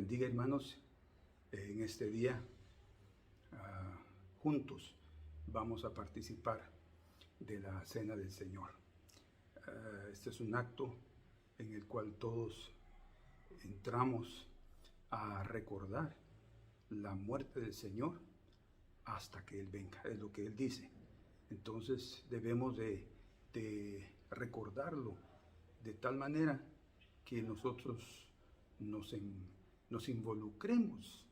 bendiga, hermanos. En este día, juntos vamos a participar de la Cena del Señor. Este es un acto en el cual todos entramos a recordar la muerte del Señor hasta que Él venga, es lo que Él dice. Entonces debemos de recordarlo de tal manera que nosotros nos involucremos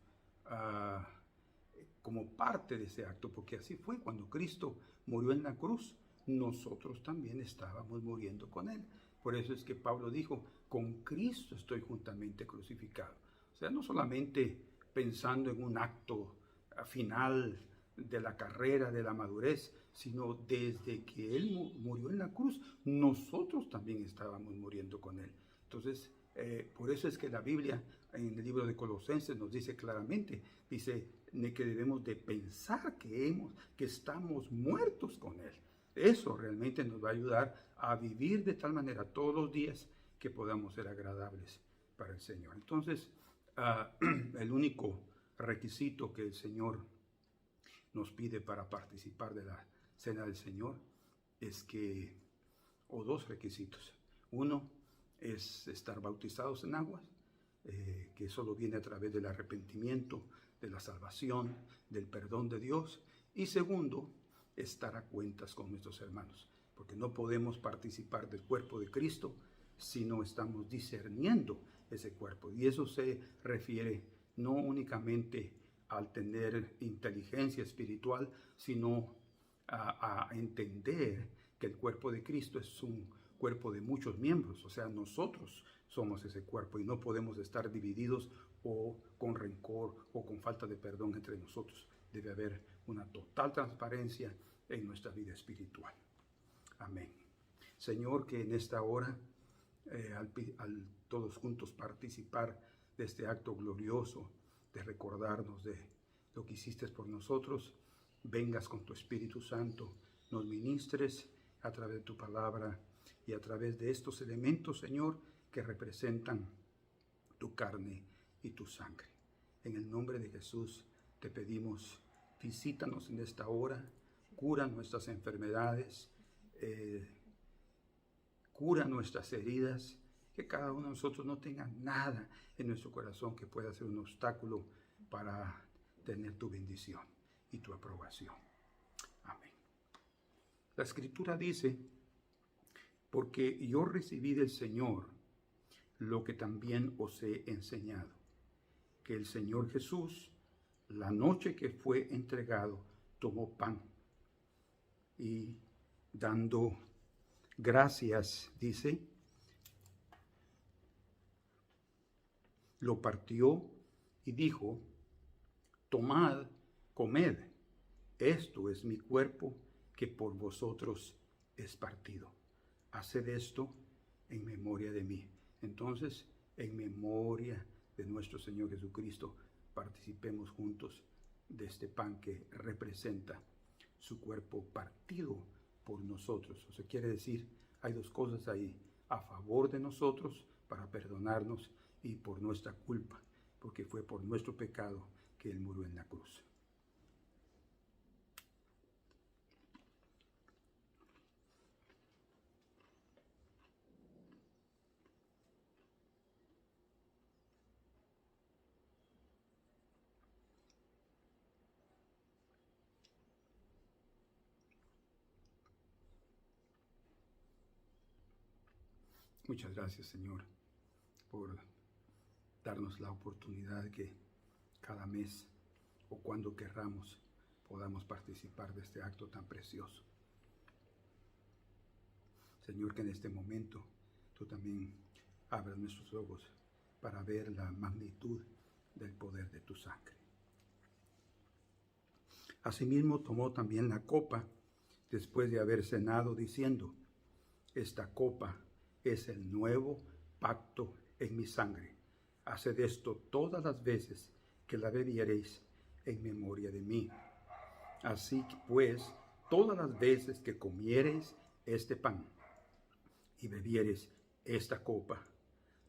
como parte de ese acto, porque así fue cuando Cristo murió en la cruz. Nosotros también estábamos muriendo con Él. Por eso es que Pablo dijo, con Cristo estoy juntamente crucificado. O sea, no solamente pensando en un acto final de la carrera, de la madurez, sino desde que Él murió en la cruz, nosotros también estábamos muriendo con Él. Entonces, por eso es que la Biblia, en el libro de Colosenses, nos dice claramente, dice que debemos de pensar que estamos muertos con Él. Eso realmente nos va a ayudar a vivir de tal manera todos los días que podamos ser agradables para el Señor. Entonces, el único requisito que el Señor nos pide para participar de la Cena del Señor o dos requisitos. Uno es estar bautizados en aguas, que solo viene a través del arrepentimiento, de la salvación, del perdón de Dios. Y segundo, estar a cuentas con nuestros hermanos, porque no podemos participar del cuerpo de Cristo si no estamos discerniendo ese cuerpo. Y eso se refiere no únicamente al tener inteligencia espiritual, sino a entender que el cuerpo de Cristo es un cuerpo de muchos miembros. O sea, nosotros somos ese cuerpo y no podemos estar divididos o con rencor o con falta de perdón entre nosotros. Debe haber una total transparencia en nuestra vida espiritual. Amén. Señor, que en esta hora, al todos juntos participar de este acto glorioso, de recordarnos de lo que hiciste por nosotros, vengas con tu Espíritu Santo, nos ministres a través de tu palabra y a través de estos elementos, Señor, que representan tu carne y tu sangre. En el nombre de Jesús te pedimos, visítanos en esta hora, cura nuestras enfermedades, cura nuestras heridas, que cada uno de nosotros no tenga nada en nuestro corazón que pueda ser un obstáculo para tener tu bendición y tu aprobación. Amén. La Escritura dice, porque yo recibí del Señor lo que también os he enseñado, que el Señor Jesús, la noche que fue entregado, tomó pan y dando gracias, dice, lo partió y dijo, tomad, comed, esto es mi cuerpo que por vosotros es partido. Haced esto en memoria de mí. Entonces, en memoria de nuestro Señor Jesucristo, participemos juntos de este pan que representa su cuerpo partido por nosotros. O sea, quiere decir, hay dos cosas ahí, a favor de nosotros para perdonarnos y por nuestra culpa, porque fue por nuestro pecado que Él murió en la cruz. Muchas gracias, Señor, por darnos la oportunidad de que cada mes o cuando querramos podamos participar de este acto tan precioso. Señor, que en este momento tú también abras nuestros ojos para ver la magnitud del poder de tu sangre. Asimismo tomó también la copa después de haber cenado, diciendo, esta copa es el nuevo pacto en mi sangre. Haced esto todas las veces que la bebiereis en memoria de mí. Así pues, todas las veces que comiereis este pan y bebiereis esta copa,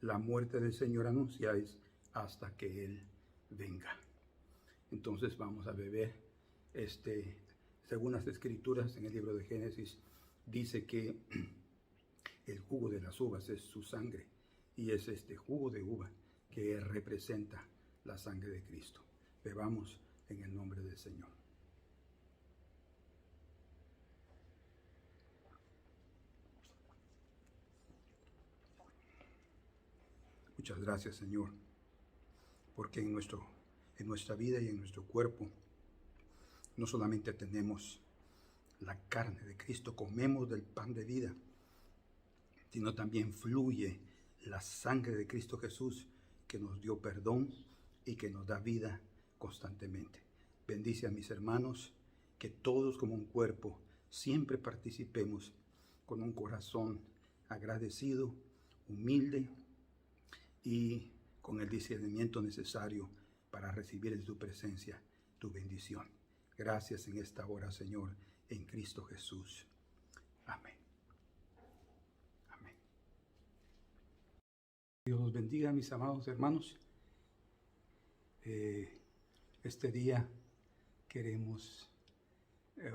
la muerte del Señor anunciáis hasta que Él venga. Entonces vamos a beber, según las escrituras en el libro de Génesis, dice que el jugo de las uvas es su sangre, y es este jugo de uva que representa la sangre de Cristo. Bebamos en el nombre del Señor. Muchas gracias, Señor, porque en nuestra vida y en nuestro cuerpo no solamente tenemos la carne de Cristo, comemos del pan de vida, sino también fluye la sangre de Cristo Jesús, que nos dio perdón y que nos da vida constantemente. Bendice a mis hermanos, que todos como un cuerpo siempre participemos con un corazón agradecido, humilde y con el discernimiento necesario para recibir en tu presencia tu bendición. Gracias en esta hora, Señor, en Cristo Jesús. Amén. Amén. Dios los bendiga, mis amados hermanos. Este día queremos,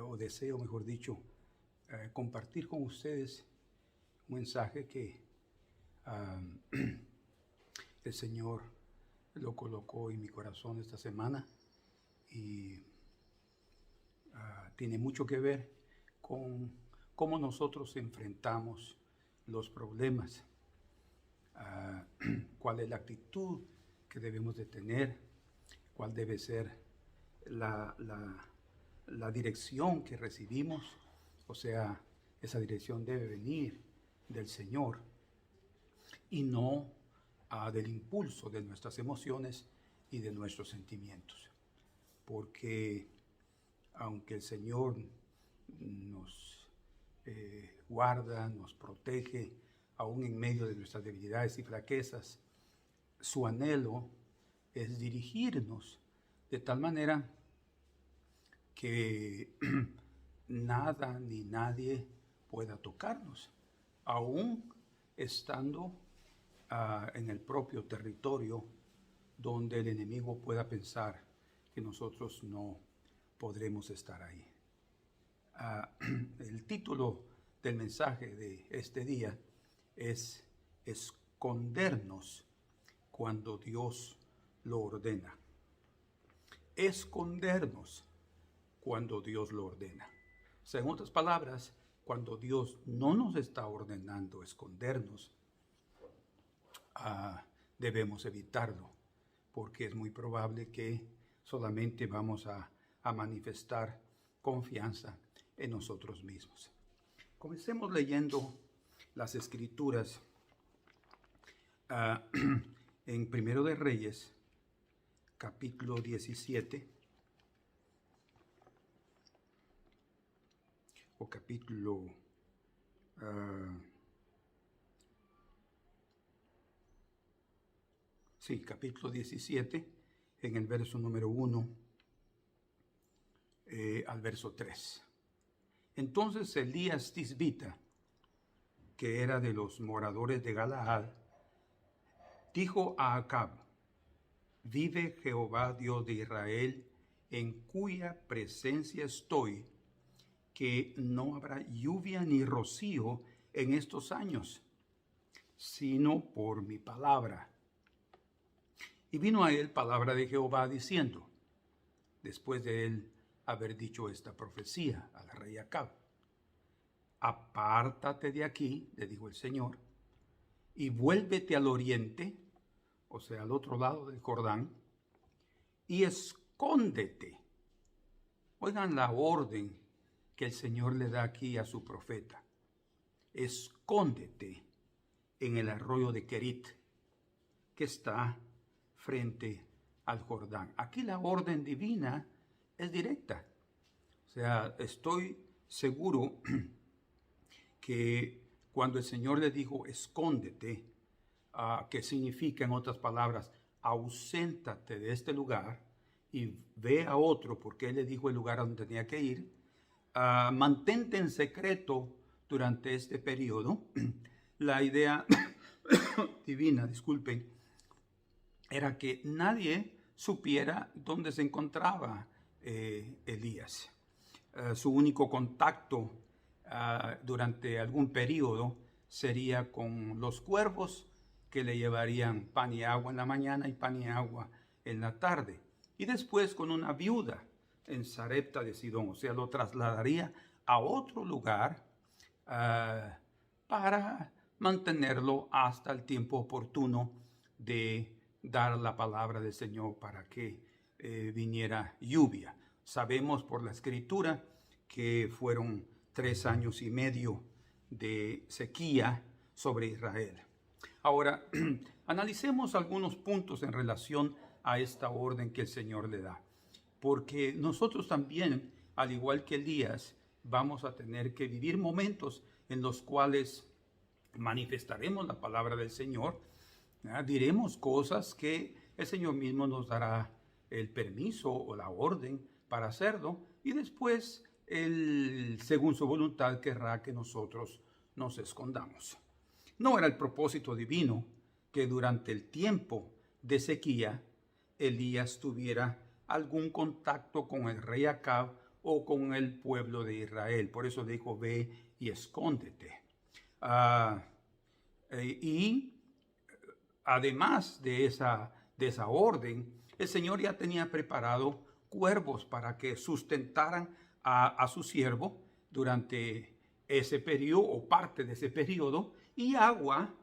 o deseo, mejor dicho, compartir con ustedes un mensaje que el Señor lo colocó en mi corazón esta semana y tiene mucho que ver con cómo nosotros enfrentamos los problemas, cuál es la actitud que debemos de tener, cuál debe ser la dirección que recibimos. O sea, esa dirección debe venir del Señor y no del impulso de nuestras emociones y de nuestros sentimientos. Porque aunque el Señor nos guarda, nos protege, aún en medio de nuestras debilidades y flaquezas, su anhelo es dirigirnos de tal manera que nada ni nadie pueda tocarnos, aún estando en el propio territorio donde el enemigo pueda pensar que nosotros no podremos estar ahí. El título del mensaje de este día es escondernos cuando Dios lo ordena. Escondernos cuando Dios lo ordena. O sea, en otras palabras, cuando Dios no nos está ordenando escondernos, debemos evitarlo, porque es muy probable que solamente vamos a manifestar confianza en nosotros mismos. Comencemos leyendo las Escrituras en Primero de Reyes, capítulo 17, o capítulo capítulo 17, en el verso número 1 al verso 3. Entonces Elías Tisbita, que era de los moradores de Galaad, dijo a Acab: vive Jehová Dios de Israel, en cuya presencia estoy, que no habrá lluvia ni rocío en estos años, sino por mi palabra. Y vino a él palabra de Jehová diciendo, después de él haber dicho esta profecía al rey Acab: apártate de aquí, le dijo el Señor, y vuélvete al oriente, o sea, al otro lado del Jordán, y escóndete. Oigan la orden que el Señor le da aquí a su profeta. Escóndete en el arroyo de Querit, que está frente al Jordán. Aquí la orden divina es directa. O sea, estoy seguro que cuando el Señor le dijo escóndete, que significa en otras palabras, auséntate de este lugar y ve a otro, porque Él le dijo el lugar a donde tenía que ir, mantente en secreto durante este periodo. La idea divina, disculpen, era que nadie supiera dónde se encontraba Elías. Su único contacto durante algún periodo sería con los cuervos que le llevarían pan y agua en la mañana y pan y agua en la tarde. Y después con una viuda en Sarepta de Sidón, o sea, lo trasladaría a otro lugar para mantenerlo hasta el tiempo oportuno de dar la palabra del Señor para que viniera lluvia. Sabemos por la Escritura que fueron 3 años y medio de sequía sobre Israel. Ahora, analicemos algunos puntos en relación a esta orden que el Señor le da, porque nosotros también, al igual que Elías, vamos a tener que vivir momentos en los cuales manifestaremos la palabra del Señor, diremos cosas que el Señor mismo nos dará el permiso o la orden para hacerlo, y después Él, según su voluntad, querrá que nosotros nos escondamos. No era el propósito divino que durante el tiempo de sequía Elías tuviera algún contacto con el rey Acab o con el pueblo de Israel. Por eso dijo, ve y escóndete. Y además de esa orden, el Señor ya tenía preparado cuervos para que sustentaran a su siervo durante ese periodo o parte de ese periodo, y agua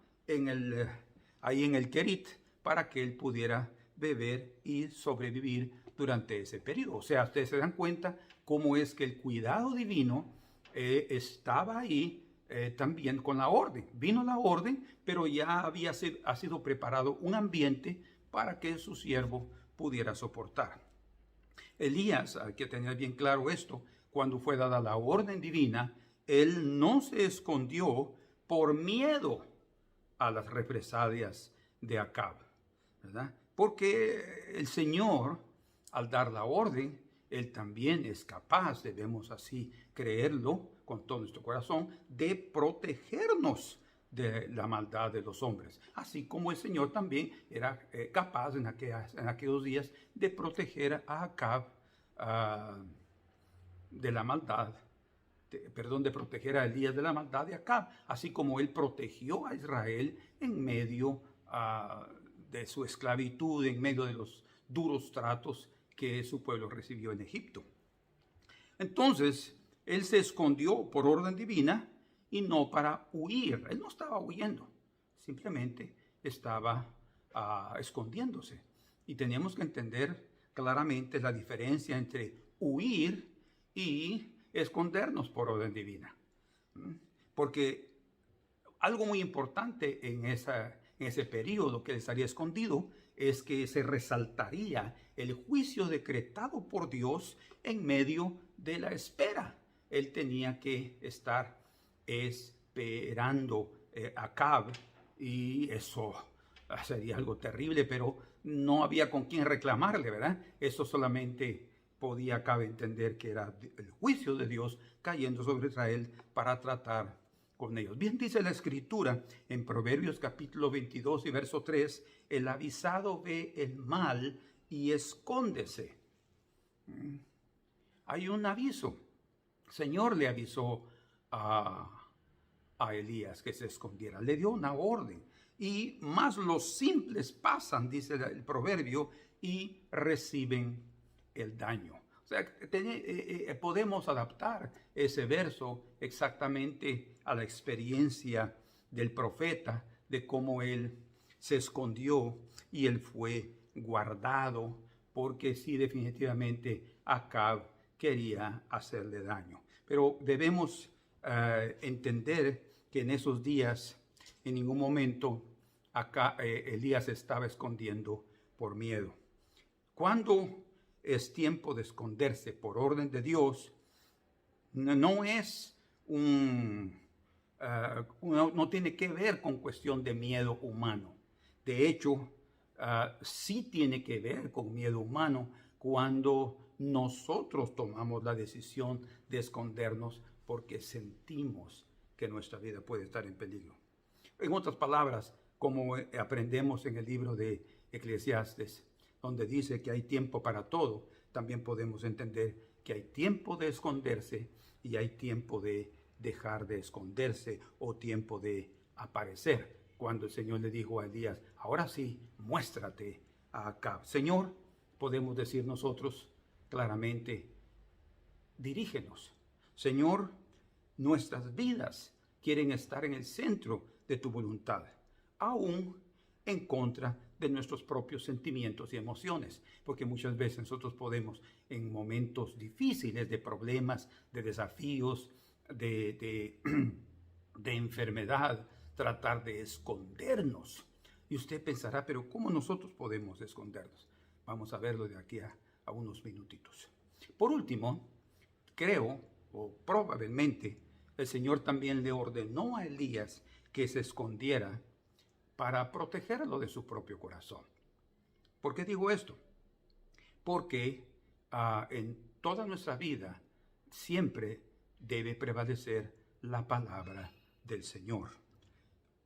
ahí en el Kerit para que él pudiera beber y sobrevivir durante ese periodo. O sea, ustedes se dan cuenta cómo es que el cuidado divino estaba ahí también con la orden. Vino la orden, pero ya ha sido preparado un ambiente para que su siervo pudiera soportar. Elías, hay que tener bien claro esto, cuando fue dada la orden divina, él no se escondió por miedo a las represalias de Acab, ¿verdad? Porque el Señor, al dar la orden, Él también es capaz, debemos así creerlo con todo nuestro corazón, de protegernos de la maldad de los hombres. Así como el Señor también era capaz en aquellos días de proteger a Acab de la maldad, de proteger a Elías de la maldad de Acab, así como él protegió a Israel en medio de su esclavitud, en medio de los duros tratos que su pueblo recibió en Egipto. Entonces, él se escondió por orden divina y no para huir. Él no estaba huyendo, simplemente estaba escondiéndose. Y tenemos que entender claramente la diferencia entre huir y escondernos por orden divina. Porque algo muy importante en ese periodo que él estaría escondido es que se resaltaría el juicio decretado por Dios en medio de la espera. Él tenía que estar esperando a Acab, y eso sería algo terrible, pero no había con quién reclamarle, ¿verdad? Eso solamente podía Acab entender que era el juicio de Dios cayendo sobre Israel para tratar con ellos. Bien dice la Escritura en Proverbios capítulo 22 y verso 3, el avisado ve el mal y escóndese. Hay un aviso. El Señor le avisó a Elías que se escondiera. Le dio una orden. Y más los simples pasan, dice el proverbio, y reciben el daño. O sea, podemos adaptar ese verso exactamente a la experiencia del profeta, de cómo él se escondió y él fue guardado, porque sí, definitivamente Acab quería hacerle daño. Pero debemos entender que en esos días, en ningún momento, Elías estaba escondiendo por miedo. Cuando es tiempo de esconderse por orden de Dios, no es no tiene que ver con cuestión de miedo humano. De hecho, sí tiene que ver con miedo humano cuando nosotros tomamos la decisión de escondernos porque sentimos que nuestra vida puede estar en peligro. En otras palabras, como aprendemos en el libro de Eclesiastes, donde dice que hay tiempo para todo, también podemos entender que hay tiempo de esconderse y hay tiempo de dejar de esconderse o tiempo de aparecer. Cuando el Señor le dijo a Elías, ahora sí, muéstrate a Acab. Señor, podemos decir nosotros claramente, dirígenos. Señor, nuestras vidas quieren estar en el centro de tu voluntad, aún en contra de nuestros propios sentimientos y emociones, porque muchas veces nosotros podemos, en momentos difíciles, de problemas, de desafíos, de enfermedad, tratar de escondernos. Y usted pensará, pero ¿cómo nosotros podemos escondernos? Vamos a verlo de aquí a unos minutitos. Por último, creo, o probablemente, el Señor también le ordenó a Elías que se escondiera para protegerlo de su propio corazón. ¿Por qué digo esto? Porque en toda nuestra vida siempre debe prevalecer la palabra del Señor.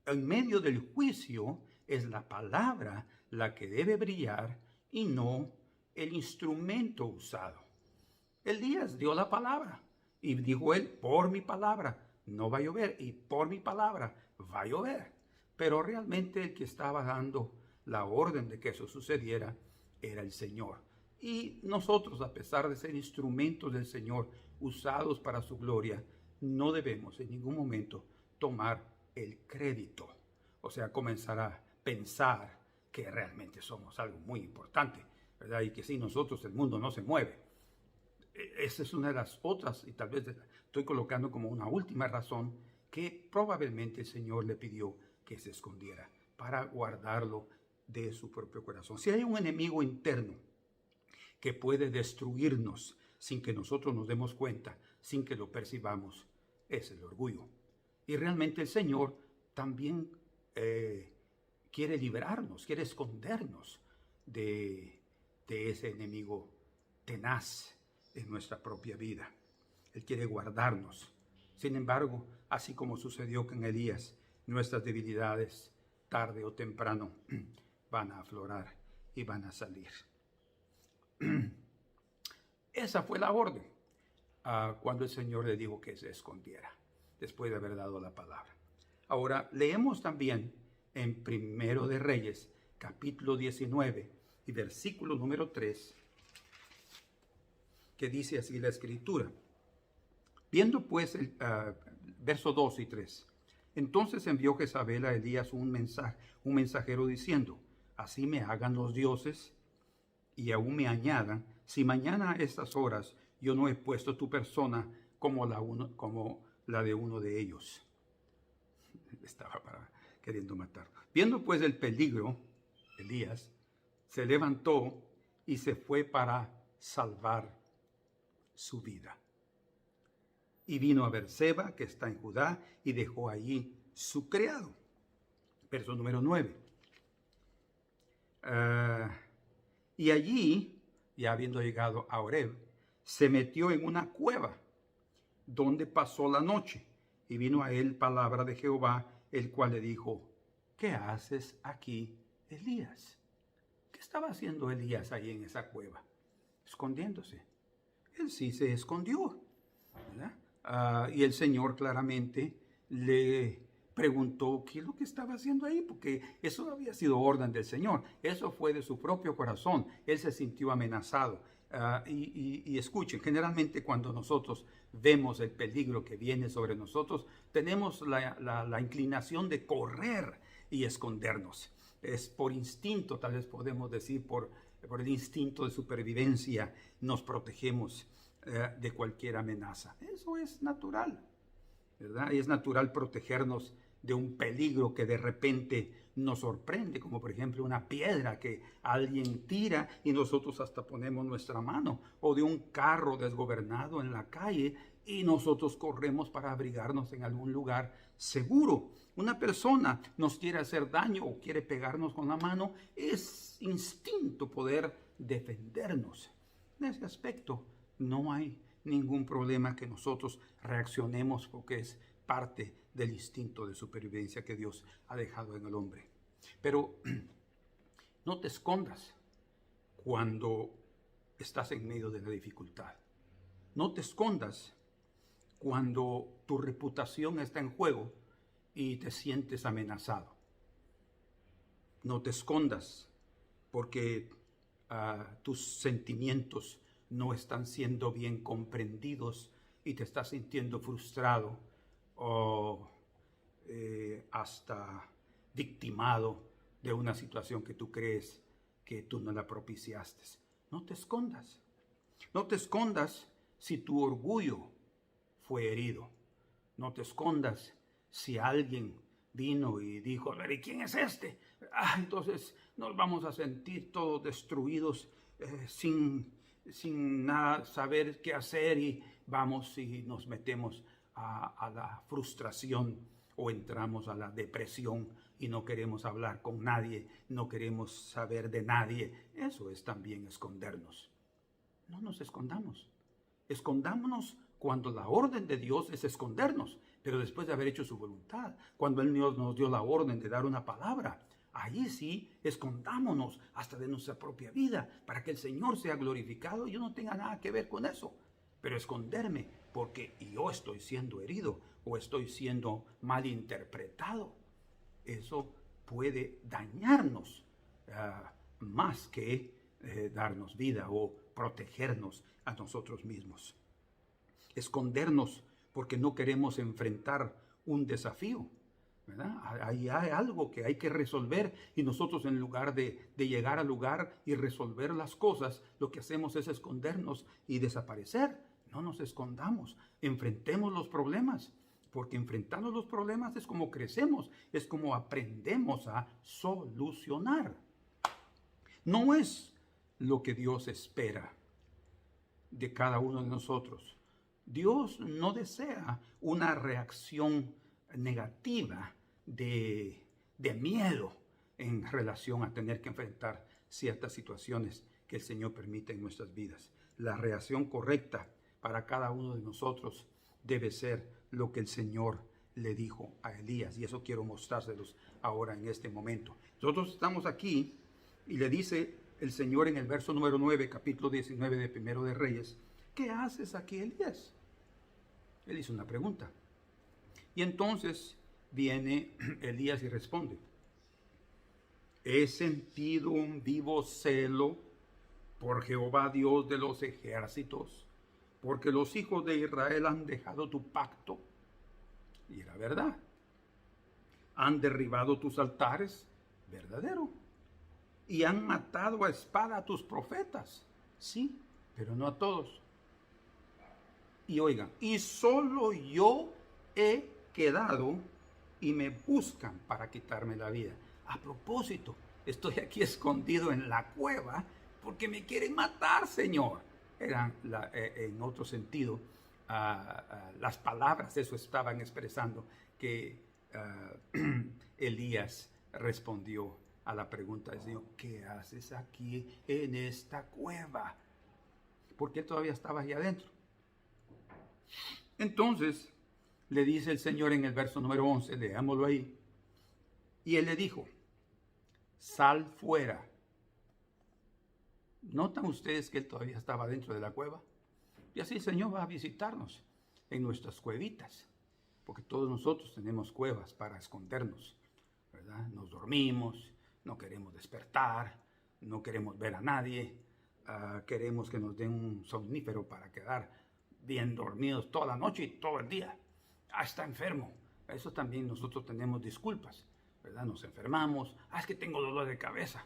En medio del juicio es la palabra la que debe brillar y no el instrumento usado. Elías dio la palabra y dijo él, por mi palabra no va a llover y por mi palabra va a llover. Pero realmente el que estaba dando la orden de que eso sucediera era el Señor. Y nosotros, a pesar de ser instrumentos del Señor usados para su gloria, no debemos en ningún momento tomar el crédito. O sea, comenzar a pensar que realmente somos algo muy importante, ¿verdad? Y que sin nosotros el mundo no se mueve. Esa es una de las otras, y tal vez estoy colocando como una última razón, que probablemente el Señor le pidió que se escondiera para guardarlo de su propio corazón. Si hay un enemigo interno que puede destruirnos sin que nosotros nos demos cuenta, sin que lo percibamos, es el orgullo. Y realmente el Señor también quiere liberarnos, quiere escondernos de ese enemigo tenaz en nuestra propia vida. Él quiere guardarnos. Sin embargo, así como sucedió con Elías, nuestras debilidades, tarde o temprano, van a aflorar y van a salir. Esa fue la orden cuando el Señor le dijo que se escondiera, después de haber dado la palabra. Ahora, leemos también en Primero de Reyes, capítulo 19 y versículo número 3, que dice así la Escritura. Viendo pues el verso 2 y 3. Entonces envió Jezabel a Elías un mensajero diciendo, así me hagan los dioses y aún me añadan, si mañana a estas horas yo no he puesto tu persona como la de uno de ellos. Estaba queriendo matar. Viendo pues el peligro, Elías se levantó y se fue para salvar su vida. Y vino a Berseba, que está en Judá, y dejó allí su criado. Verso número 9. Y allí, ya habiendo llegado a Horeb, se metió en una cueva, donde pasó la noche. Y vino a él palabra de Jehová, el cual le dijo, ¿qué haces aquí, Elías? ¿Qué estaba haciendo Elías ahí en esa cueva? Escondiéndose. Él sí se escondió, ¿verdad? Y el Señor claramente le preguntó qué es lo que estaba haciendo ahí, porque eso no había sido orden del Señor, eso fue de su propio corazón. Él se sintió amenazado. Y escuchen, generalmente cuando nosotros vemos el peligro que viene sobre nosotros, tenemos la inclinación de correr y escondernos. Es por instinto, tal vez podemos decir, por el instinto de supervivencia, nos protegemos de cualquier amenaza. Eso es natural, ¿verdad? Y es natural protegernos de un peligro que de repente nos sorprende, como por ejemplo una piedra que alguien tira y nosotros hasta ponemos nuestra mano, o de un carro desgobernado en la calle y nosotros corremos para abrigarnos en algún lugar seguro. Una persona nos quiere hacer daño o quiere pegarnos con la mano, es instinto poder defendernos. En ese aspecto no hay ningún problema que nosotros reaccionemos, porque es parte del instinto de supervivencia que Dios ha dejado en el hombre. Pero No te escondas cuando estás en medio de la dificultad. No te escondas cuando tu reputación está en juego y te sientes amenazado. No te escondas porque tus sentimientos no están siendo bien comprendidos y te estás sintiendo frustrado o hasta victimado de una situación que tú crees que tú no la propiciaste. No te escondas. No te escondas si tu orgullo fue herido. No te escondas si alguien vino y dijo, ¿y quién es este? Entonces nos vamos a sentir todos destruidos sin nada saber qué hacer y vamos y nos metemos a la frustración o entramos a la depresión y no queremos hablar con nadie, no queremos saber de nadie. Eso es también escondernos. No nos escondamos. Escondámonos cuando la orden de Dios es escondernos, pero después de haber hecho su voluntad. Cuando Él nos dio la orden de dar una palabra, ahí sí, escondámonos hasta de nuestra propia vida para que el Señor sea glorificado y yo no tenga nada que ver con eso. Pero esconderme porque yo estoy siendo herido o estoy siendo malinterpretado, eso puede dañarnos más que darnos vida o protegernos a nosotros mismos. Escondernos porque no queremos enfrentar un desafío, ¿verdad? Ahí hay algo que hay que resolver y nosotros en lugar de llegar al lugar y resolver las cosas, lo que hacemos es escondernos y desaparecer. No nos escondamos, enfrentemos los problemas, porque enfrentando los problemas es como crecemos, es como aprendemos a solucionar. No es lo que Dios espera de cada uno de nosotros. Dios no desea una reacción negativa de miedo en relación a tener que enfrentar ciertas situaciones que el Señor permite en nuestras vidas. La reacción correcta para cada uno de nosotros debe ser lo que el Señor le dijo a Elías, y eso quiero mostrárselos ahora en este momento. Nosotros estamos aquí y le dice el Señor en el verso número 9, capítulo 19 de Primero de Reyes, ¿qué haces aquí, Elías? Él hizo una pregunta. Y entonces viene Elías y responde, he sentido un vivo celo por Jehová Dios de los ejércitos, porque los hijos de Israel han dejado tu pacto. Y era verdad. Han derribado tus altares, verdadero. Y han matado a espada a tus profetas. Sí, pero no a todos. Y oigan, y solo yo he quedado y me buscan para quitarme la vida. A propósito, estoy aquí escondido en la cueva porque me quieren matar, Señor. Eran, en otro sentido, las palabras, eso estaban expresando que Elías respondió a la pregunta del Señor, ¿qué haces aquí en esta cueva? Porque él todavía estaba ahí adentro. Entonces, le dice el Señor en el verso número 11, leámoslo ahí, y él le dijo, sal fuera. ¿Notan ustedes que él todavía estaba dentro de la cueva? Y así el Señor va a visitarnos en nuestras cuevitas, porque todos nosotros tenemos cuevas para escondernos, ¿verdad? Nos dormimos, no queremos despertar, no queremos ver a nadie, queremos que nos den un somnífero para quedar bien dormidos toda la noche y todo el día. Está enfermo. Eso también nosotros tenemos disculpas, ¿verdad? Nos enfermamos, es que tengo dolor de cabeza,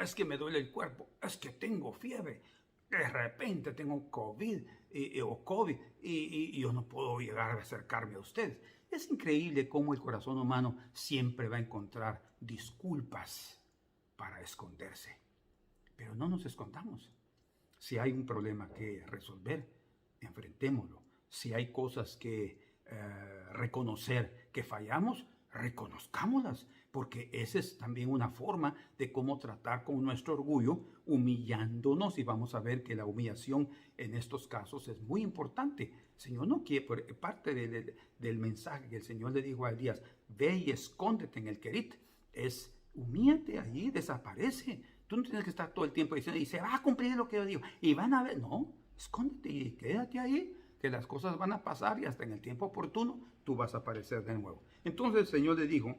es que me duele el cuerpo, es que tengo fiebre, de repente tengo COVID y yo no puedo llegar a acercarme a ustedes. Es increíble cómo el corazón humano siempre va a encontrar disculpas para esconderse. Pero no nos escondamos. Si hay un problema que resolver, enfrentémoslo. Si hay cosas que reconocer que fallamos, reconozcámoslas, porque esa es también una forma de cómo tratar con nuestro orgullo, humillándonos, y vamos a ver que la humillación en estos casos es muy importante. El Señor no quiere, parte del mensaje que el Señor le dijo a Elías, ve y escóndete en el Querit, es humíllate allí, desaparece, Tú no tienes que estar todo el tiempo diciendo, y se va a cumplir lo que yo digo. Y van a ver, no, escóndete y quédate ahí, que las cosas van a pasar y hasta en el tiempo oportuno tú vas a aparecer de nuevo. Entonces el Señor le dijo,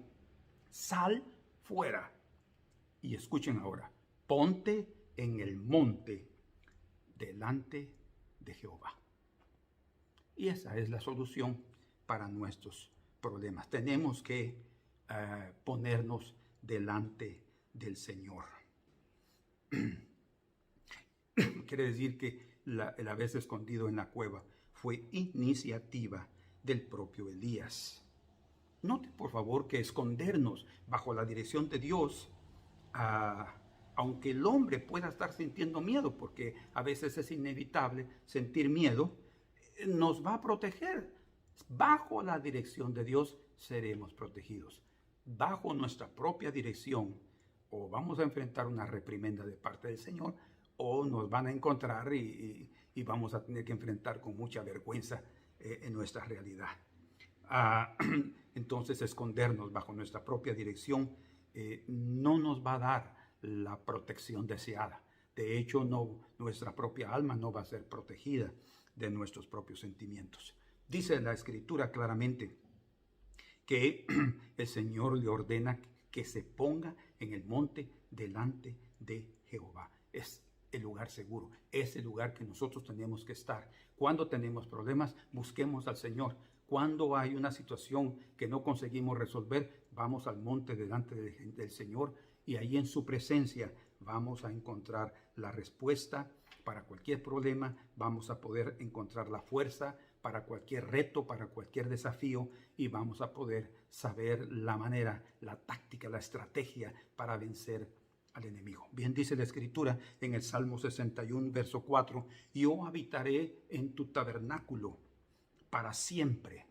sal fuera. Y escuchen ahora, ponte en el monte delante de Jehová. Y esa es la solución para nuestros problemas. Tenemos que ponernos delante del Señor. Quiere decir que el haberse escondido en la cueva fue iniciativa del propio Elías. Note, por favor, que escondernos bajo la dirección de Dios, aunque el hombre pueda estar sintiendo miedo, porque a veces es inevitable sentir miedo, nos va a proteger. Bajo la dirección de Dios seremos protegidos. Bajo nuestra propia dirección, o vamos a enfrentar una reprimenda de parte del Señor, o nos van a encontrar y vamos a tener que enfrentar con mucha vergüenza en nuestra realidad. Entonces, escondernos bajo nuestra propia dirección no nos va a dar la protección deseada. De hecho, nuestra propia alma no va a ser protegida de nuestros propios sentimientos. Dice la Escritura claramente que el Señor le ordena que se ponga en el monte delante de Jehová. Es el lugar seguro, es el lugar que nosotros tenemos que estar. Cuando tenemos problemas, busquemos al Señor. Cuando hay una situación que no conseguimos resolver, vamos al monte delante del Señor y ahí en su presencia vamos a encontrar la respuesta para cualquier problema, vamos a poder encontrar la fuerza para cualquier reto, para cualquier desafío y vamos a poder saber la manera, la táctica, la estrategia para vencer al enemigo. Bien dice la Escritura en el Salmo 61, verso 4, yo habitaré en tu tabernáculo para siempre.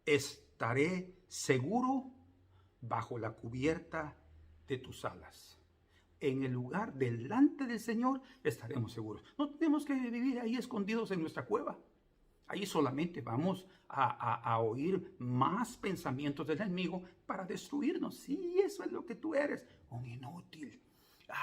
Estaré seguro bajo la cubierta de tus alas. En el lugar delante del Señor estaremos seguros. No tenemos que vivir ahí escondidos en nuestra cueva. Ahí solamente vamos a oír más pensamientos del enemigo para destruirnos. Sí, eso es lo que tú eres, un inútil.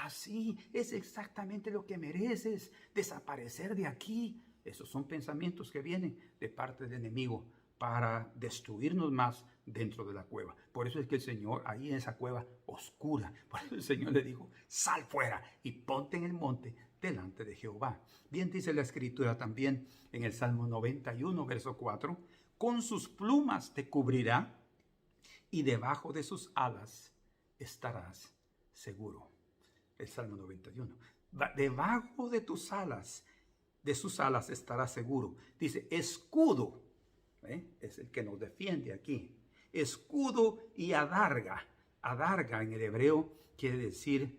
Sí, es exactamente lo que mereces, desaparecer de aquí. Esos son pensamientos que vienen de parte del enemigo para destruirnos más dentro de la cueva. Por eso es que el Señor, ahí en esa cueva oscura, por eso el Señor le dijo, sal fuera y ponte en el monte delante de Jehová. Bien dice la Escritura también en el Salmo 91, verso 4, con sus plumas te cubrirá y debajo de sus alas estarás seguro. El Salmo 91. Debajo de tus alas, de sus alas estarás seguro. Dice, escudo, es el que nos defiende aquí. Escudo y adarga. Adarga en el hebreo quiere decir,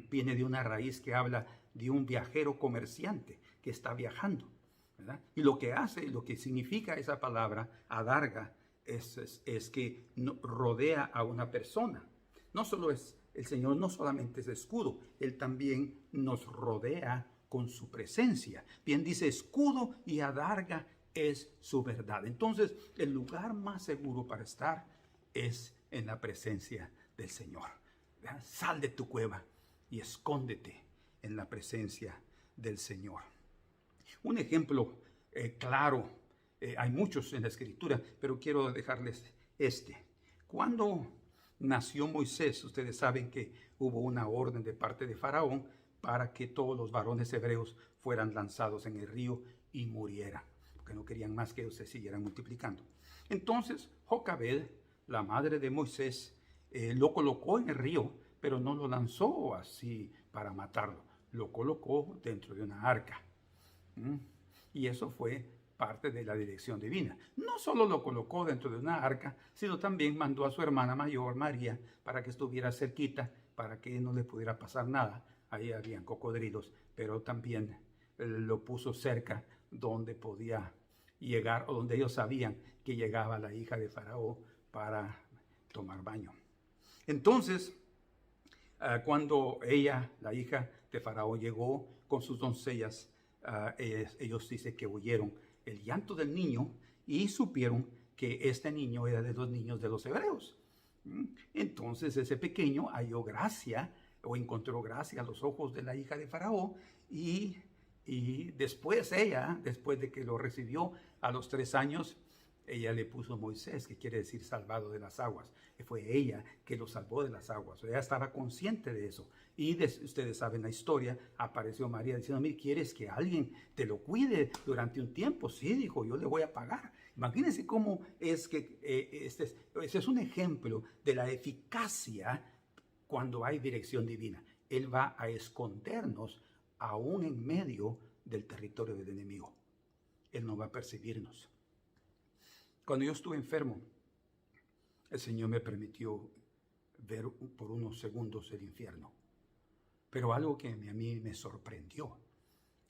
viene de una raíz que habla de un viajero comerciante que está viajando, ¿verdad? Y lo que hace, lo que significa esa palabra, adarga, es que rodea a una persona. No solo es, el Señor no solamente es escudo, Él también nos rodea con su presencia. Bien dice, escudo y adarga es su verdad. Entonces, el lugar más seguro para estar es en la presencia del Señor. Sal de tu cueva y escóndete en la presencia del Señor. Un ejemplo claro, hay muchos en la Escritura, pero quiero dejarles este. Cuando nació Moisés, ustedes saben que hubo una orden de parte de Faraón para que todos los varones hebreos fueran lanzados en el río y murieran, porque no querían más que ellos se siguieran multiplicando. Entonces, Jocabed, la madre de Moisés, lo colocó en el río, pero no lo lanzó así para matarlo. Lo colocó dentro de una arca. Y eso fue parte de la dirección divina. No solo lo colocó dentro de una arca, sino también mandó a su hermana mayor, María, para que estuviera cerquita, para que no le pudiera pasar nada. Ahí habían cocodrilos, pero también lo puso cerca donde podía llegar, o donde ellos sabían que llegaba la hija de Faraón para tomar baño. Entonces, cuando ella, la hija de Faraón, llegó con sus doncellas, ellos dicen que oyeron el llanto del niño y supieron que este niño era de los niños de los hebreos. Entonces ese pequeño halló gracia o encontró gracia a los ojos de la hija de Faraón, y después ella, después de que lo recibió a los 3 años, ella le puso Moisés, que quiere decir salvado de las aguas. Y fue ella que lo salvó de las aguas. Ella estaba consciente de eso. Y ustedes saben la historia, apareció María diciendo, mire, ¿quieres que alguien te lo cuide durante un tiempo? Sí, dijo, yo le voy a pagar. Imagínense cómo es que este es un ejemplo de la eficacia cuando hay dirección divina. Él va a escondernos aún en medio del territorio del enemigo. Él no va a percibirnos. Cuando yo estuve enfermo, el Señor me permitió ver por unos segundos el infierno. Pero algo que a mí me sorprendió,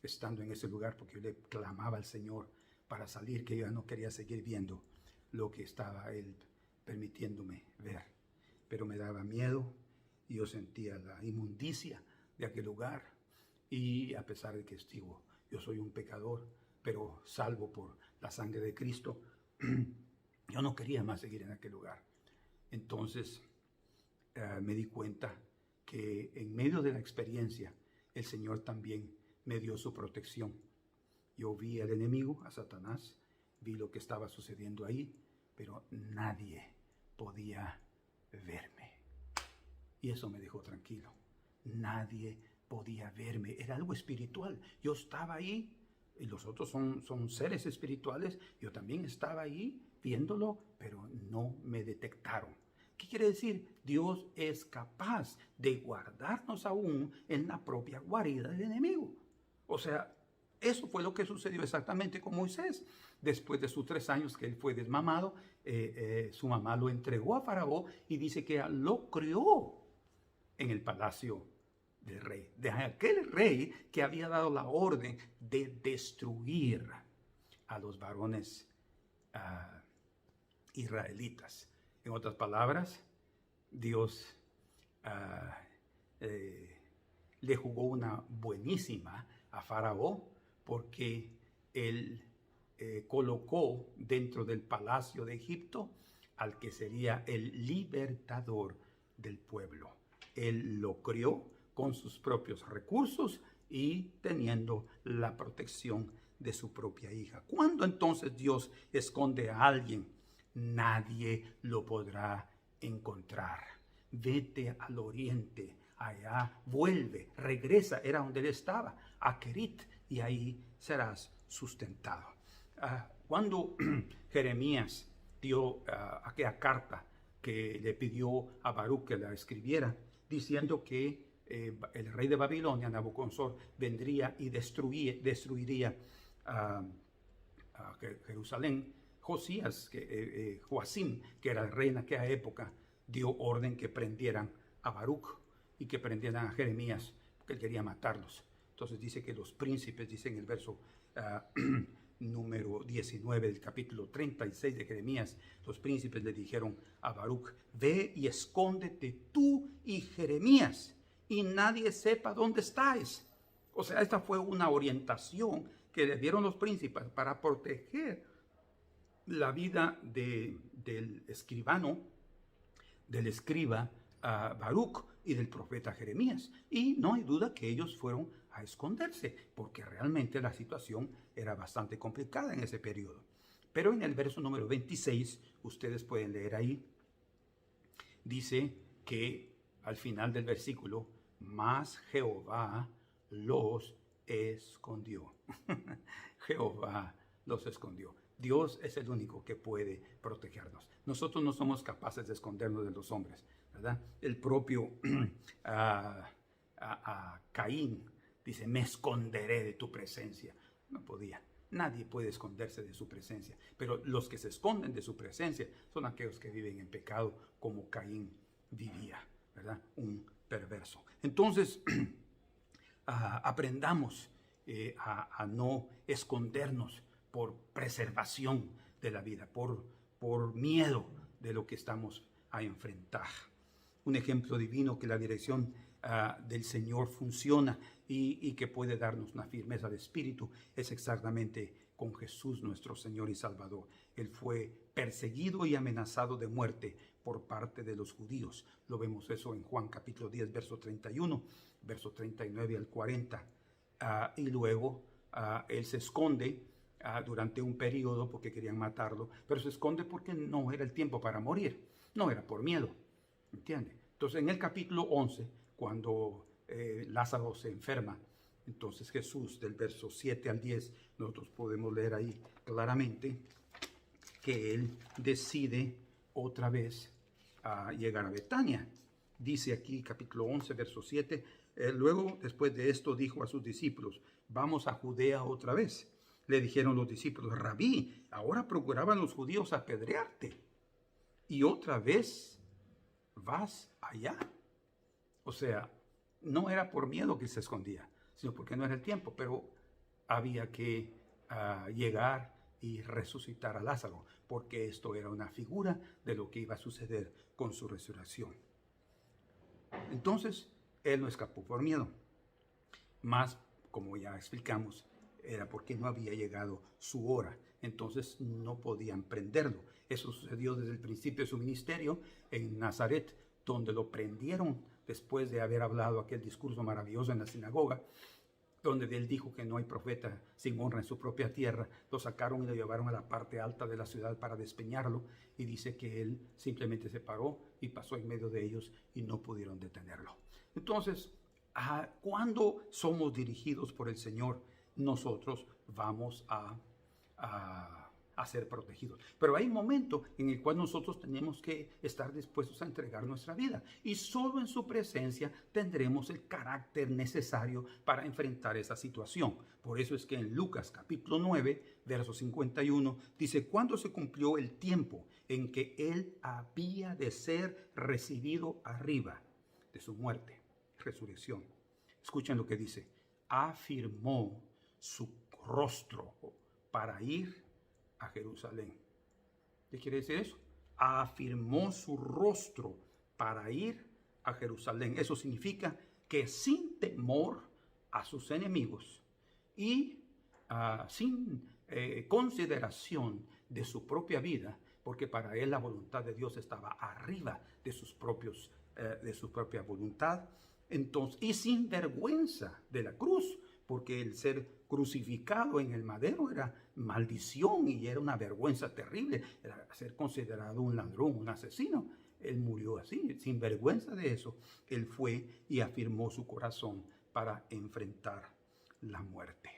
estando en ese lugar, porque yo le clamaba al Señor para salir, que yo no quería seguir viendo lo que estaba Él permitiéndome ver. Pero me daba miedo y yo sentía la inmundicia de aquel lugar. Y a pesar de que yo soy un pecador, pero salvo por la sangre de Cristo, yo no quería más seguir en aquel lugar. Entonces me di cuenta que en medio de la experiencia el Señor también me dio su protección. Yo vi al enemigo, a Satanás, vi lo que estaba sucediendo ahí, pero nadie podía verme. Y eso me dejó tranquilo. Nadie podía verme. Era algo espiritual. Yo estaba ahí. Y los otros son seres espirituales. Yo también estaba ahí viéndolo, pero no me detectaron. ¿Qué quiere decir? Dios es capaz de guardarnos aún en la propia guarida del enemigo. O sea, eso fue lo que sucedió exactamente con Moisés. Después de sus 3 años que él fue desmamado, su mamá lo entregó a Faraón y dice que lo crió en el palacio del rey, de aquel rey que había dado la orden de destruir a los varones israelitas. En otras palabras, Dios le jugó una buenísima a Faraón, porque él colocó dentro del palacio de Egipto al que sería el libertador del pueblo. Él lo crió con sus propios recursos y teniendo la protección de su propia hija. ¿Cuándo entonces Dios esconde a alguien? Nadie lo podrá encontrar. Vete al oriente, allá vuelve, regresa, era donde él estaba, a Kerit, y ahí serás sustentado. Cuando Jeremías dio aquella carta que le pidió a Baruch que la escribiera, diciendo que el rey de Babilonia, Nabucodonosor, vendría y destruiría a Jerusalén. Joacim, que era el rey en aquella época, dio orden que prendieran a Baruch y que prendieran a Jeremías, porque él quería matarlos. Entonces dice que los príncipes, dice en el verso número 19 del capítulo 36 de Jeremías, los príncipes le dijeron a Baruch, ve y escóndete tú y Jeremías, y nadie sepa dónde estáis. O sea, esta fue una orientación que le dieron los príncipes para proteger la vida del escribano, del escriba Baruch y del profeta Jeremías. Y no hay duda que ellos fueron a esconderse, porque realmente la situación era bastante complicada en ese periodo. Pero en el verso número 26, ustedes pueden leer ahí, dice que al final del versículo, mas Jehová los escondió. Jehová los escondió. Dios es el único que puede protegernos. Nosotros no somos capaces de escondernos de los hombres, ¿verdad? El propio Caín dice, me esconderé de tu presencia. No podía. Nadie puede esconderse de su presencia. Pero los que se esconden de su presencia son aquellos que viven en pecado, como Caín vivía, ¿verdad? Un perverso. Entonces, aprendamos a no escondernos por preservación de la vida, por miedo de lo que estamos a enfrentar. Un ejemplo divino que la dirección del Señor funciona y que puede darnos una firmeza de espíritu es exactamente con Jesús nuestro Señor y Salvador. Él fue perseguido y amenazado de muerte por parte de los judíos. Lo vemos eso en Juan capítulo 10, verso 31, verso 39 al 40. Y luego él se esconde durante un periodo porque querían matarlo, pero se esconde porque no era el tiempo para morir, no era por miedo, ¿entiende? Entonces en el capítulo 11, cuando Lázaro se enferma, entonces Jesús, del verso 7 al 10, nosotros podemos leer ahí claramente que él decide otra vez llegar a Betania. Dice aquí capítulo 11, verso 7, luego después de esto dijo a sus discípulos, vamos a Judea otra vez. Le dijeron los discípulos, Rabí, ahora procuraban los judíos apedrearte y otra vez vas allá. O sea, no era por miedo que se escondía, sino porque no era el tiempo, pero había que llegar y resucitar a Lázaro, porque esto era una figura de lo que iba a suceder con su resurrección. Entonces, él no escapó por miedo, más, como ya explicamos, era porque no había llegado su hora, entonces no podían prenderlo. Eso sucedió desde el principio de su ministerio en Nazaret, donde lo prendieron después de haber hablado aquel discurso maravilloso en la sinagoga, donde él dijo que no hay profeta sin honra en su propia tierra. Lo sacaron y lo llevaron a la parte alta de la ciudad para despeñarlo, y dice que él simplemente se paró y pasó en medio de ellos y no pudieron detenerlo. Entonces, cuando somos dirigidos por el Señor, nosotros vamos a ser protegidos. Pero hay un momento en el cual nosotros tenemos que estar dispuestos a entregar nuestra vida, y solo en su presencia tendremos el carácter necesario para enfrentar esa situación. Por eso es que en Lucas capítulo 9, verso 51, dice, cuando se cumplió el tiempo en que él había de ser recibido arriba de su muerte, resurrección. Escuchen lo que dice, afirmó su rostro para ir a Jerusalén. ¿Qué quiere decir eso? Afirmó su rostro para ir a Jerusalén. Eso significa que sin temor a sus enemigos y sin consideración de su propia vida, porque para él la voluntad de Dios estaba arriba de de su propia voluntad, entonces, y sin vergüenza de la cruz, porque el ser crucificado en el madero era maldición y era una vergüenza terrible, era ser considerado un ladrón, un asesino. Él murió así, sin vergüenza de eso. Él fue y afirmó su corazón para enfrentar la muerte.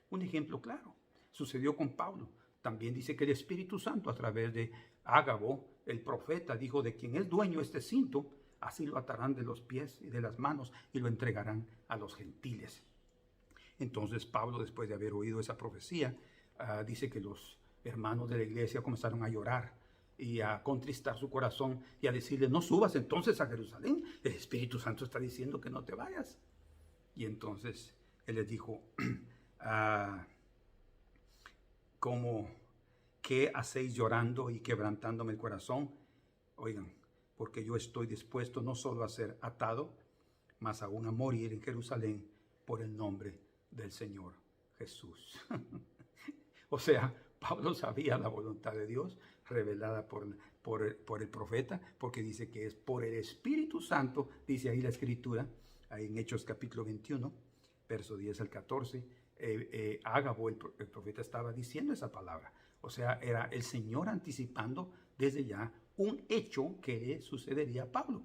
Un ejemplo claro, sucedió con Pablo. También dice que el Espíritu Santo, a través de Ágabo, el profeta, dijo, de quien es dueño este cinto, así lo atarán de los pies y de las manos y lo entregarán a los gentiles. Entonces Pablo, después de haber oído esa profecía, dice que los hermanos de la iglesia comenzaron a llorar y a contristar su corazón y a decirle, no subas entonces a Jerusalén, el Espíritu Santo está diciendo que no te vayas. Y entonces él les dijo, ¿qué hacéis llorando y quebrantándome el corazón? Oigan, porque yo estoy dispuesto no solo a ser atado, mas aún a morir en Jerusalén por el nombre del Señor Jesús. O sea, Pablo sabía la voluntad de Dios revelada por el profeta, porque dice que es por el Espíritu Santo, dice ahí la Escritura, ahí en Hechos capítulo 21, verso 10 al 14, Ágabo, el profeta, estaba diciendo esa palabra. O sea, era el Señor anticipando desde ya un hecho que le sucedería a Pablo.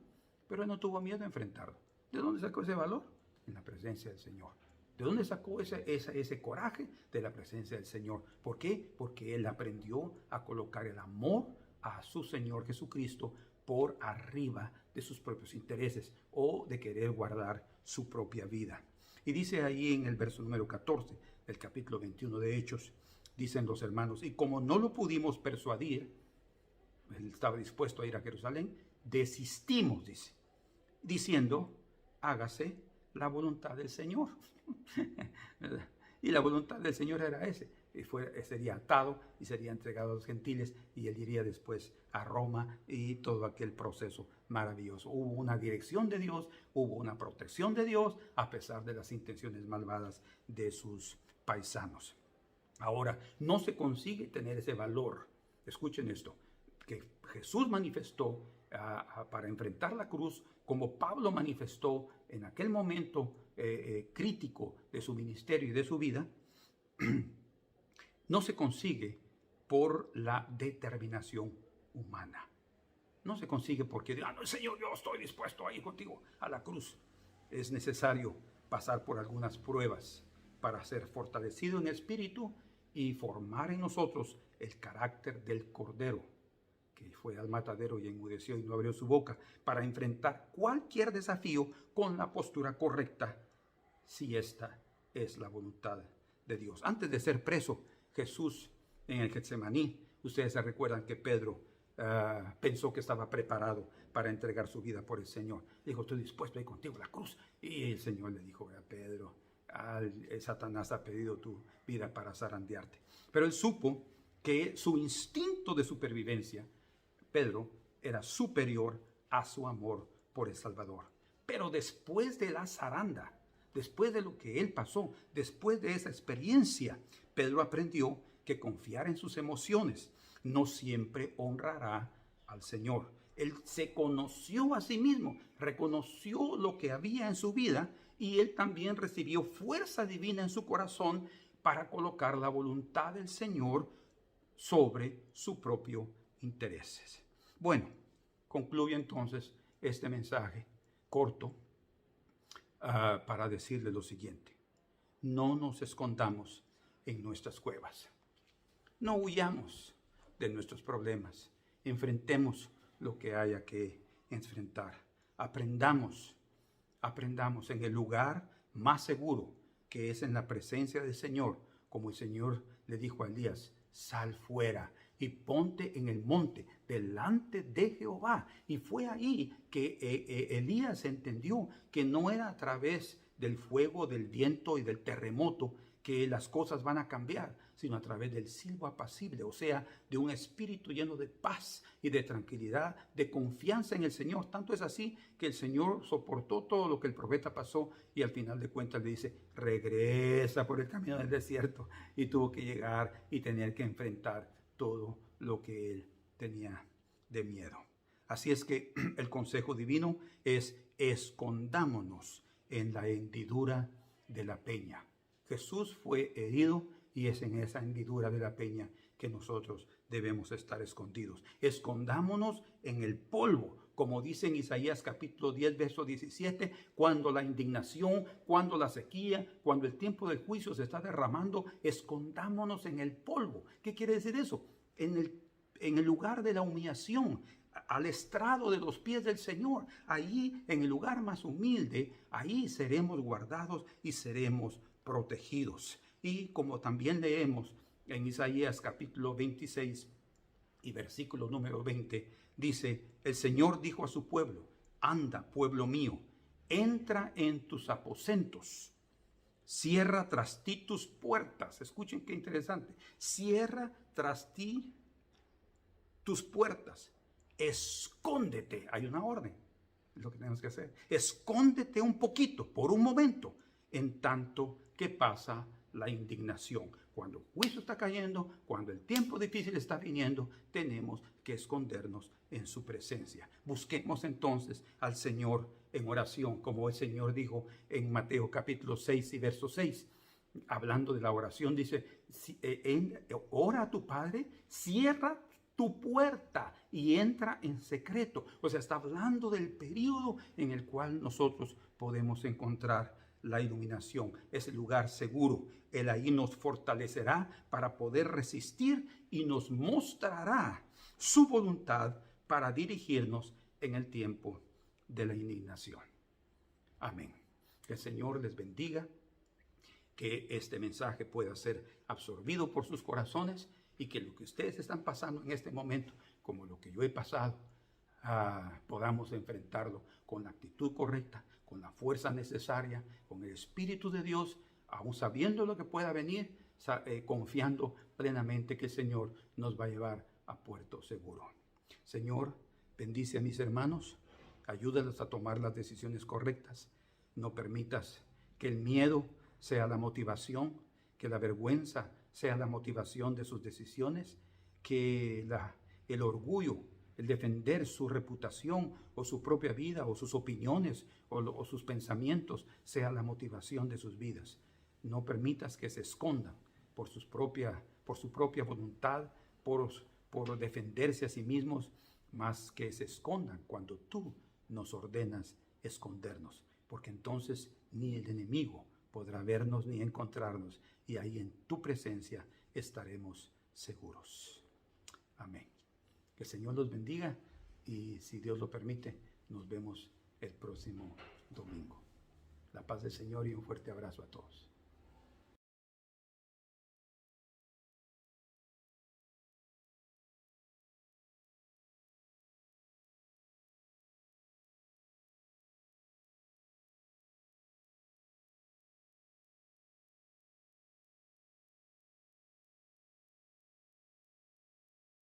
Pero él no tuvo miedo a enfrentarlo. ¿De dónde sacó ese valor? En la presencia del Señor. ¿De dónde sacó ese coraje? De la presencia del Señor. ¿Por qué? Porque él aprendió a colocar el amor a su Señor Jesucristo por arriba de sus propios intereses o de querer guardar su propia vida. Y dice ahí en el verso número 14 del capítulo 21 de Hechos, dicen los hermanos, y como no lo pudimos persuadir, él estaba dispuesto a ir a Jerusalén, desistimos, dice, diciendo, hágase la voluntad del Señor. Y la voluntad del Señor era sería atado y sería entregado a los gentiles, y él iría después a Roma y todo aquel proceso maravilloso. Hubo una dirección de Dios, hubo una protección de Dios, a pesar de las intenciones malvadas de sus paisanos. Ahora, no se consigue tener ese valor, escuchen esto, que Jesús manifestó para enfrentar la cruz, como Pablo manifestó en aquel momento crítico de su ministerio y de su vida, no se consigue por la determinación humana. No se consigue porque digan, no, Señor, yo estoy dispuesto a ir contigo a la cruz. Es necesario pasar por algunas pruebas para ser fortalecido en espíritu y formar en nosotros el carácter del Cordero, que fue al matadero y enmudeció y no abrió su boca, para enfrentar cualquier desafío con la postura correcta, si esta es la voluntad de Dios. Antes de ser preso, Jesús en el Getsemaní, ustedes se recuerdan que Pedro pensó que estaba preparado para entregar su vida por el Señor. Dijo, estoy dispuesto a ir contigo a la cruz. Y el Señor le dijo, Pedro, Satanás ha pedido tu vida para zarandearte. Pero él supo que su instinto de supervivencia, Pedro, era superior a su amor por el Salvador. Pero después de la zaranda, después de lo que él pasó, después de esa experiencia, Pedro aprendió que confiar en sus emociones no siempre honrará al Señor. Él se conoció a sí mismo, reconoció lo que había en su vida y él también recibió fuerza divina en su corazón para colocar la voluntad del Señor sobre su propio intereses. Bueno, concluyo entonces este mensaje corto para decirle lo siguiente. No nos escondamos en nuestras cuevas. No huyamos de nuestros problemas. Enfrentemos lo que haya que enfrentar. Aprendamos en el lugar más seguro, que es en la presencia del Señor, como el Señor le dijo a Elías, sal fuera y ponte en el monte delante de Jehová. Y fue ahí que Elías entendió que no era a través del fuego, del viento y del terremoto que las cosas van a cambiar, sino a través del silbo apacible, o sea, de un espíritu lleno de paz y de tranquilidad, de confianza en el Señor. Tanto es así que el Señor soportó todo lo que el profeta pasó y al final de cuentas le dice, regresa por el camino del desierto, y tuvo que llegar y tener que enfrentar todo lo que él tenía de miedo. Así es que el consejo divino es escondámonos en la hendidura de la peña. Jesús fue herido y es en esa hendidura de la peña que nosotros debemos estar escondidos. Escondámonos en el polvo, como dice en Isaías capítulo 10, verso 17, cuando la indignación, cuando la sequía, cuando el tiempo del juicio se está derramando, escondámonos en el polvo. ¿Qué quiere decir eso? En el lugar de la humillación, al estrado de los pies del Señor, allí en el lugar más humilde, ahí seremos guardados y seremos protegidos. Y como también leemos en Isaías capítulo 26 y versículo número 20, dice, el Señor dijo a su pueblo, anda, pueblo mío, entra en tus aposentos, cierra tras ti tus puertas. Escuchen qué interesante. Cierra tras ti tus puertas. Escóndete. Hay una orden. Es lo que tenemos que hacer. Escóndete un poquito, por un momento, en tanto que pasa la indignación. Cuando el juicio está cayendo, cuando el tiempo difícil está viniendo, tenemos que escondernos en su presencia. Busquemos entonces al Señor en oración, como el Señor dijo en Mateo capítulo 6 y verso 6. Hablando de la oración, dice, ora a tu Padre, cierra tu puerta y entra en secreto. O sea, está hablando del periodo en el cual nosotros podemos encontrar la iluminación, es el lugar seguro. Él ahí nos fortalecerá para poder resistir y nos mostrará su voluntad para dirigirnos en el tiempo de la indignación. Amén. Que el Señor les bendiga, que este mensaje pueda ser absorbido por sus corazones y que lo que ustedes están pasando en este momento, como lo que yo he pasado, podamos enfrentarlo con la actitud correcta, con la fuerza necesaria, con el Espíritu de Dios, aún sabiendo lo que pueda venir, confiando plenamente que el Señor nos va a llevar a puerto seguro. Señor, bendice a mis hermanos, ayúdalos a tomar las decisiones correctas. No permitas que el miedo sea la motivación, que la vergüenza sea la motivación de sus decisiones, que el orgullo el defender su reputación o su propia vida o sus opiniones o sus pensamientos sea la motivación de sus vidas. No permitas que se escondan por su propia voluntad, por defenderse a sí mismos, más que se escondan cuando tú nos ordenas escondernos, porque entonces ni el enemigo podrá vernos ni encontrarnos, y ahí en tu presencia estaremos seguros. Amén. Que el Señor los bendiga y, si Dios lo permite, nos vemos el próximo domingo. La paz del Señor y un fuerte abrazo a todos.